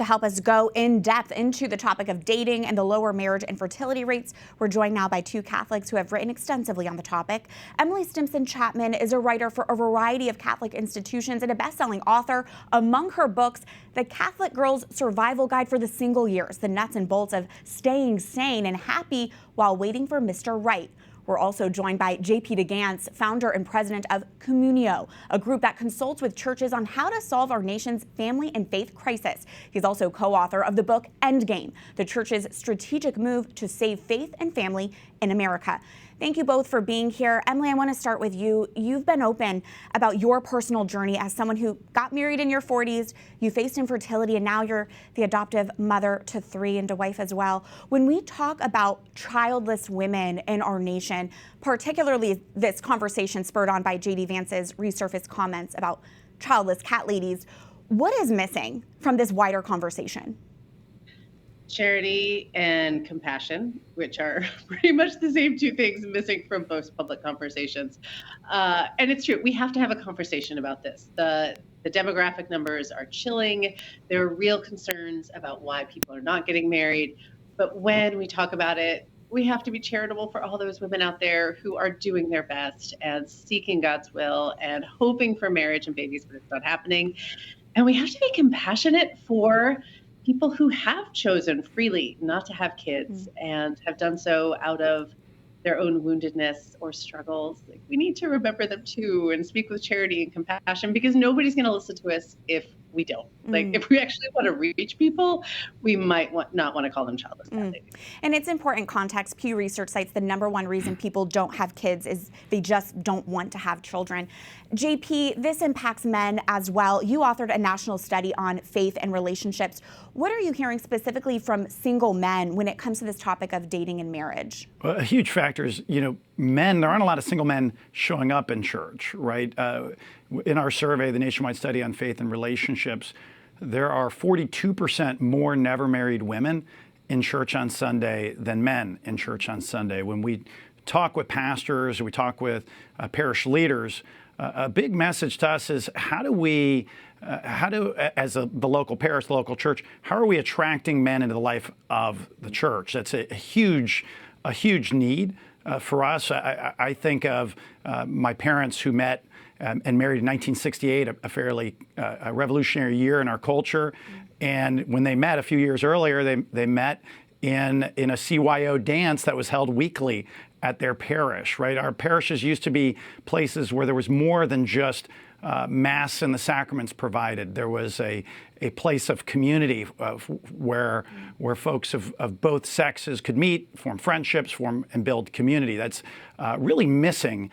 To help us go in depth into the topic of dating and the lower marriage and fertility rates, we're joined now by two Catholics who have written extensively on the topic. Emily Stimpson Chapman is a writer for a variety of Catholic institutions and a best-selling author. Among her books, The Catholic Girl's Survival Guide for the Single Years, the nuts and bolts of staying sane and happy while waiting for Mr. Right. We're also joined by JD Vance, founder and president of Communio, a group that consults with churches on how to solve our nation's family and faith crisis. He's also co-author of the book Endgame, the church's strategic move to save faith and family in America. Thank you both for being here. Emily, I want to start with you. You've been open about your personal journey as someone who got married in your 40s, you faced infertility, and now you're the adoptive mother to 3 and a wife as well. When we talk about childless women in our nation, particularly this conversation spurred on by JD Vance's resurfaced comments about childless cat ladies, what is missing from this wider conversation? Charity and compassion, which are pretty much the same two things missing from most public conversations. And it's true, we have to have a conversation about this. The demographic numbers are chilling. There are real concerns about why people are not getting married. But when we talk about it, we have to be charitable for all those women out there who are doing their best and seeking God's will and hoping for marriage and babies, but it's not happening. And we have to be compassionate for people who have chosen freely not to have kids and have done so out of their own woundedness or struggles. Like, we need to remember them too and speak with charity and compassion, because nobody's going to listen to us if we don't. Like, if we actually want to reach people, we might not want to call them childless. And it's important context. Pew Research cites the #1 reason people don't have kids is they just don't want to have children. JP, this impacts men as well. You authored a national study on faith and relationships. What are you hearing specifically from single men when it comes to this topic of dating and marriage? Well, a huge factor is, men, there aren't a lot of single men showing up in church, right? In our survey, the nationwide study on faith and relationships, there are 42% more never married women in church on Sunday than men in church on Sunday. When we talk with pastors, or we talk with parish leaders, a big message to us is the local parish, the local church, how are we attracting men into the life of the church? That's a huge need for us. I think of my parents who met and married in 1968, a fairly revolutionary year in our culture. And when they met a few years earlier, they met in a CYO dance that was held weekly at their parish, right? Our parishes used to be places where there was more than just Mass and the sacraments provided. There was a place of community where folks of both sexes could meet, form friendships, and build community. That's really missing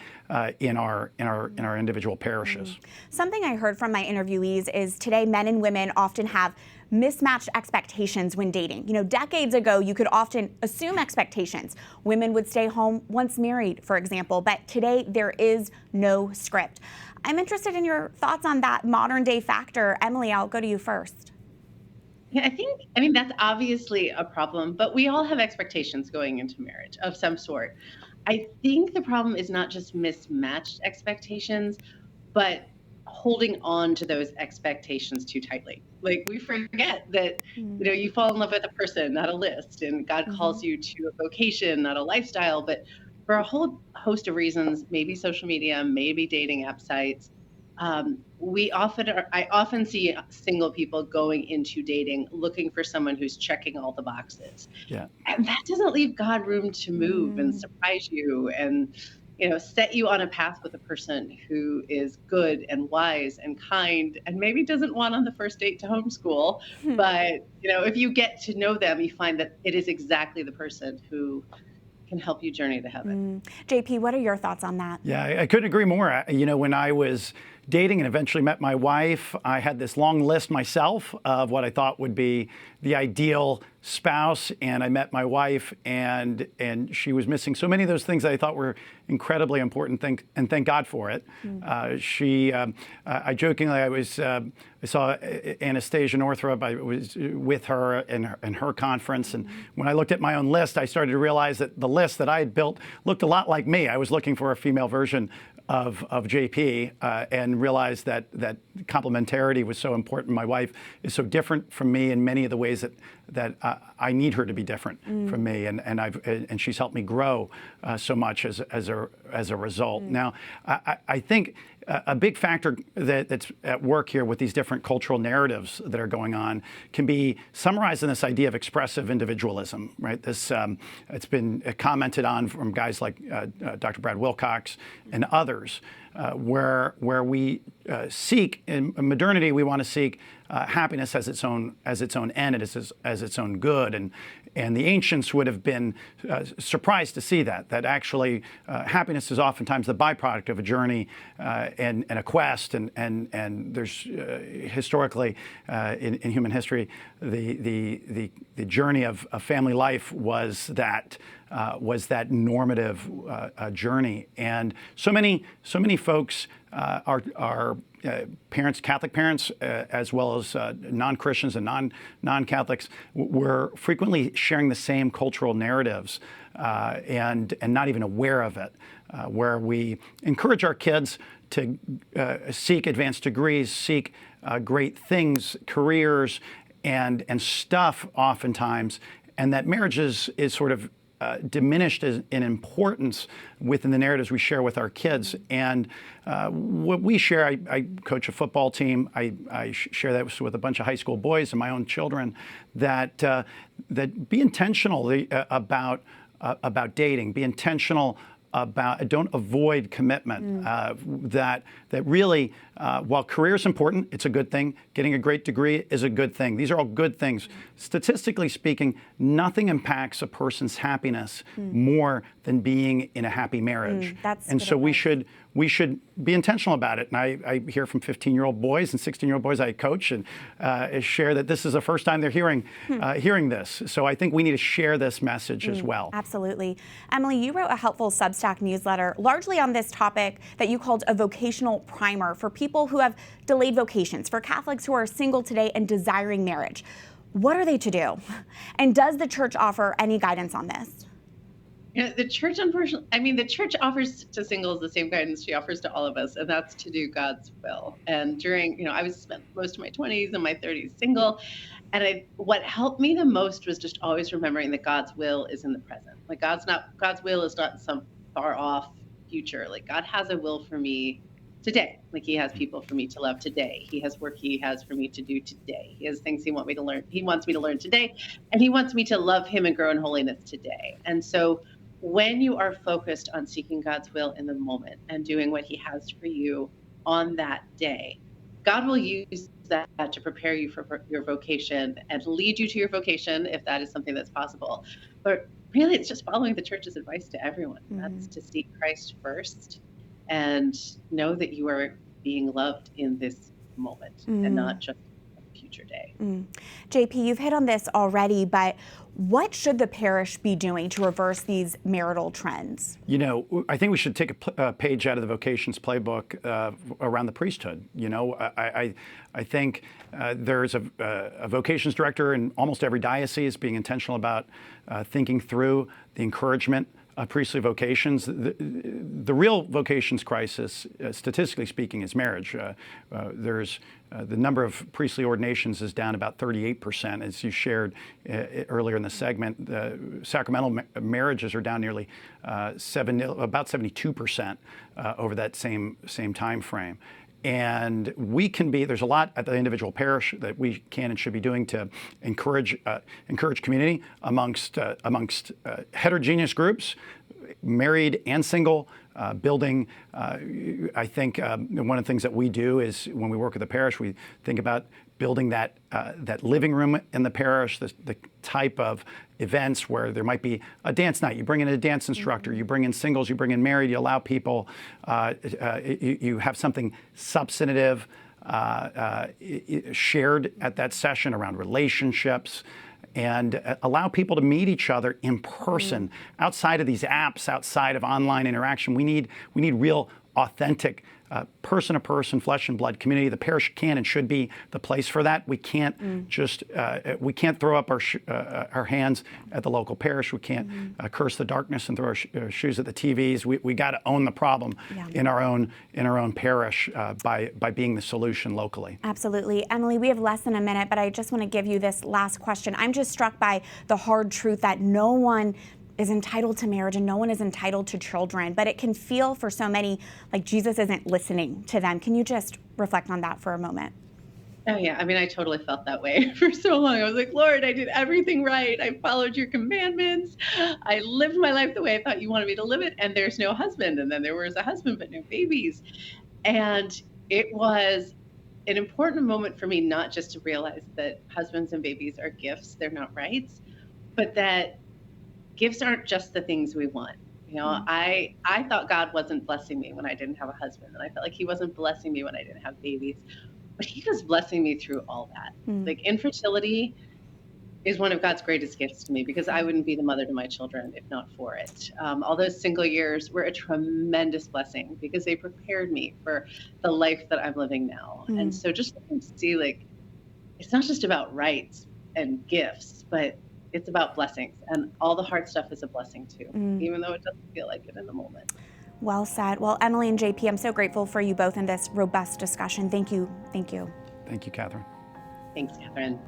in our individual parishes. Something I heard from my interviewees is today men and women often have mismatched expectations when dating. Decades ago, you could often assume expectations. Women would stay home once married, for example, but today there is no script. I'm interested in your thoughts on that modern day factor. Emily, I'll go to you first. Yeah, I mean, that's obviously a problem, but we all have expectations going into marriage of some sort. I think the problem is not just mismatched expectations, but holding on to those expectations too tightly. Like, we forget that, you fall in love with a person, not a list, and God calls you to a vocation, not a lifestyle. But for a whole host of reasons, maybe social media, maybe dating app sites, I often see single people going into dating looking for someone who's checking all the boxes. Yeah. And that doesn't leave God room to move and surprise you and set you on a path with a person who is good and wise and kind and maybe doesn't want on the first date to homeschool. But, if you get to know them, you find that it is exactly the person who can help you journey to heaven. JP, what are your thoughts on that? Yeah, I couldn't agree more. When I was dating and eventually met my wife, I had this long list myself of what I thought would be the ideal spouse, and I met my wife, and she was missing so many of those things that I thought were incredibly important, and thank God for it. I jokingly, I saw Anastasia Northrup. I was with her in her conference, and when I looked at my own list, I started to realize that the list that I had built looked a lot like me. I was looking for a female version of JP and realized that complementarity was so important. My wife is so different from me in many of the ways that I need her to be different from me, and she's helped me grow so much as a result. Now, I think a big factor that's at work here with these different cultural narratives that are going on can be summarized in this idea of expressive individualism, right? This it's been commented on from guys like Dr. Brad Wilcox and others, where we seek in modernity, we want to seek happiness as its own end, as its own good, and the ancients would have been surprised to see that actually happiness is oftentimes the byproduct of a journey and a quest, and there's historically in human history the journey of family life was that normative journey, and so many folks are parents, Catholic parents, as well as non-Christians and non-Catholics, were frequently sharing the same cultural narratives and not even aware of it, where we encourage our kids to seek advanced degrees, seek great things, careers, and stuff oftentimes, and that marriage is sort of diminished in importance within the narratives we share with our kids. And what we share, I coach a football team. I share that with a bunch of high school boys and my own children, that be intentional about dating. Be intentional about, don't avoid commitment. That really, while career is important, it's a good thing. Getting a great degree is a good thing. These are all good things. Statistically speaking, nothing impacts a person's happiness more than being in a happy marriage. And so we should be intentional about it. And I hear from 15-year-old boys and 16-year-old boys I coach and share that this is the first time they're hearing this. So I think we need to share this message as well. Absolutely. Emily, you wrote a helpful Substack newsletter largely on this topic that you called a vocational primer for people who have delayed vocations, for Catholics who are single today and desiring marriage. What are they to do? And does the church offer any guidance on this? Yeah, the church, unfortunately, the church offers to singles the same guidance she offers to all of us, and that's to do God's will. And during, I spent most of my 20s and my 30s single, and what helped me the most was just always remembering that God's will is in the present. Like God's will is not in some far off future. Like God has a will for me today. Like He has people for me to love today. He has work He has for me to do today. He has things He wants me to learn. He wants me to learn today, and He wants me to love Him and grow in holiness today. And so when you are focused on seeking God's will in the moment and doing what He has for you on that day, God will use that to prepare you for your vocation and lead you to your vocation if that is something that's possible. But really, it's just following the church's advice to everyone. That's to seek Christ first and know that you are being loved in this moment and not just a future day. JP, you've hit on this already, but what should the parish be doing to reverse these marital trends? I think we should take a page out of the Vocations playbook around the priesthood. I think there's a vocations director in almost every diocese being intentional about thinking through the encouragement of priestly vocations. The real vocations crisis, statistically speaking, is marriage. There's the number of priestly ordinations is down about 38%, as you shared earlier in the segment. The sacramental marriages are down nearly about 72% over that same time frame. And there's a lot at the individual parish that we can and should be doing to encourage community amongst heterogeneous groups, married and single, building. I think one of the things that we do is when we work with the parish, we think about building that living room in the parish, the type of events where there might be a dance night. You bring in a dance instructor, you bring in singles, you bring in married, you allow people, you have something substantive shared at that session around relationships, and allow people to meet each other in person, outside of these apps, outside of online interaction. We need real, authentic person-to-person, flesh and blood community. The parish can and should be the place for that. We can't just we can't throw up our hands at the local parish. We can't curse the darkness and throw our shoes at the TVs. We got to own the problem in our own parish by being the solution locally. Absolutely. Emily, we have less than a minute, but I just want to give you this last question. I'm just struck by the hard truth that no one is entitled to marriage and no one is entitled to children, but it can feel for so many like Jesus isn't listening to them. Can you just reflect on that for a moment? Oh yeah, I mean, I totally felt that way for so long. I was like, Lord, I did everything right. I followed your commandments. I lived my life the way I thought you wanted me to live it. And there's no husband. And then there was a husband, but no babies. And it was an important moment for me, not just to realize that husbands and babies are gifts, they're not rights, but that gifts aren't just the things we want. You know, I thought God wasn't blessing me when I didn't have a husband, and I felt like he wasn't blessing me when I didn't have babies, but he was blessing me through all that. Like infertility is one of God's greatest gifts to me, because I wouldn't be the mother to my children if not for it. All those single years were a tremendous blessing because they prepared me for the life that I'm living now. And so just to see, like, it's not just about rights and gifts, but it's about blessings, and all the hard stuff is a blessing too, even though it doesn't feel like it in the moment. Well said. Well, Emily and JP, I'm so grateful for you both in this robust discussion. Thank you. Thank you. Thank you, Catherine. Thanks, Catherine.